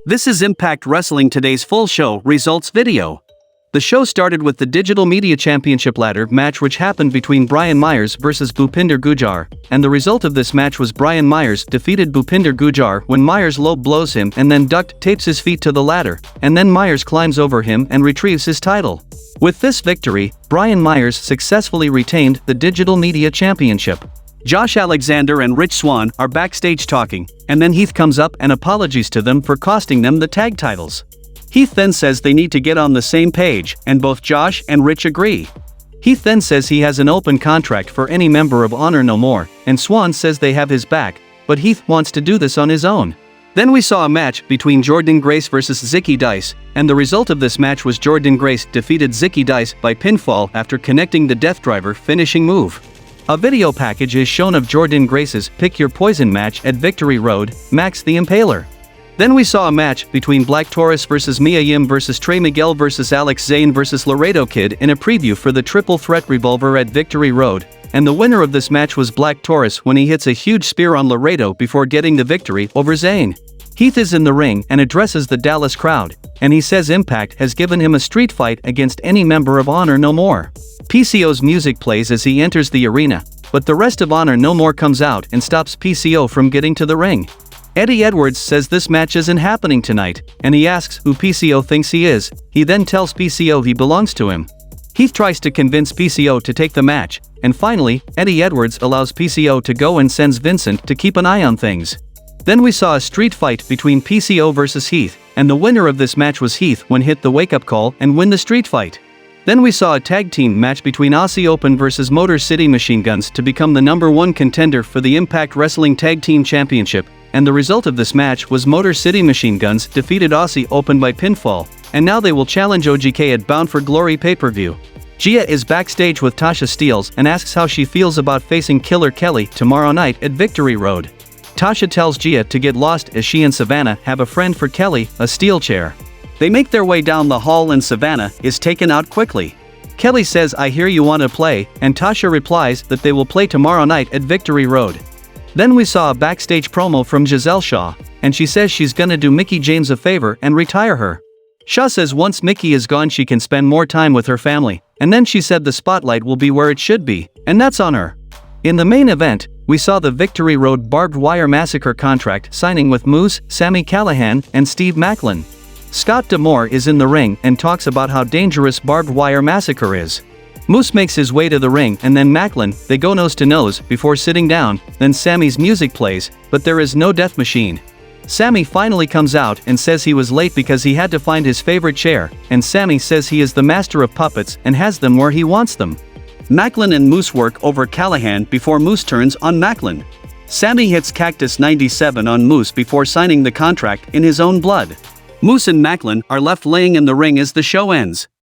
This is Impact Wrestling Today's full show results video. The show started with the Digital Media Championship ladder match which happened between Brian Myers vs Bhupinder Gujjar, and the result of this match was Brian Myers defeated Bhupinder Gujjar when Myers low blows him and then duct tapes his feet to the ladder, and then Myers climbs over him and retrieves his title. With this victory, Brian Myers successfully retained the Digital Media Championship. Josh Alexander and Rich Swann are backstage talking, and then Heath comes up and apologizes to them for costing them the tag titles. Heath then says they need to get on the same page, and both Josh and Rich agree. Heath then says he has an open contract for any member of Honor No More, and Swann says they have his back, but Heath wants to do this on his own. Then we saw a match between Jordynne Grace vs Zicky Dice, and the result of this match was Jordynne Grace defeated Zicky Dice by pinfall after connecting the Death Driver finishing move. A video package is shown of Jordynne Grace's Pick Your Poison match at Victory Road, Max the Impaler. Then we saw a match between Black Taurus vs Mia Yim vs Trey Miguel vs Alex Zane vs Laredo Kid in a preview for the Triple Threat Revolver at Victory Road, and the winner of this match was Black Taurus when he hits a huge spear on Laredo before getting the victory over Zane. Heath is in the ring and addresses the Dallas crowd, and he says Impact has given him a street fight against any member of Honor No More. PCO's music plays as he enters the arena, but the rest of Honor No More comes out and stops PCO from getting to the ring. Eddie Edwards says this match isn't happening tonight, and he asks who PCO thinks he is. He then tells PCO he belongs to him. Heath tries to convince PCO to take the match, and finally, Eddie Edwards allows PCO to go and sends Vincent to keep an eye on things. Then we saw a street fight between PCO vs Heath, and the winner of this match was Heath when hit the wake-up call and win the street fight. Then we saw a tag team match between Aussie Open vs Motor City Machine Guns to become the #1 contender for the Impact Wrestling Tag Team Championship, and the result of this match was Motor City Machine Guns defeated Aussie Open by pinfall, and now they will challenge OGK at Bound for Glory pay-per-view. Gia is backstage with Tasha Steelz and asks how she feels about facing Killer Kelly tomorrow night at Victory Road. Tasha tells Gia to get lost as she and Savannah have a friend for Kelly, a steel chair. They make their way down the hall and Savannah is taken out quickly. Kelly says I hear you want to play, and Tasha replies that they will play tomorrow night at Victory Road. Then we saw a backstage promo from Gisele Shaw, and she says she's gonna do Mickie James a favor and retire her. Shaw says once Mickie is gone she can spend more time with her family, and then she said the spotlight will be where it should be, and that's on her. In the main event, we saw the Victory Road Barbed Wire Massacre contract signing with Moose, Sami Callihan, and Steve Maclin. Scott D'Amore is in the ring and talks about how dangerous Barbed Wire Massacre is. Moose makes his way to the ring and then Maclin, they go nose to nose before sitting down, then Sami's music plays, but there is no death machine. Sami finally comes out and says he was late because he had to find his favorite chair, and Sami says he is the master of puppets and has them where he wants them. Maclin and Moose work over Callihan before Moose turns on Maclin. Sami hits Cactus 97 on Moose before signing the contract in his own blood. Moose and Maclin are left laying in the ring as the show ends.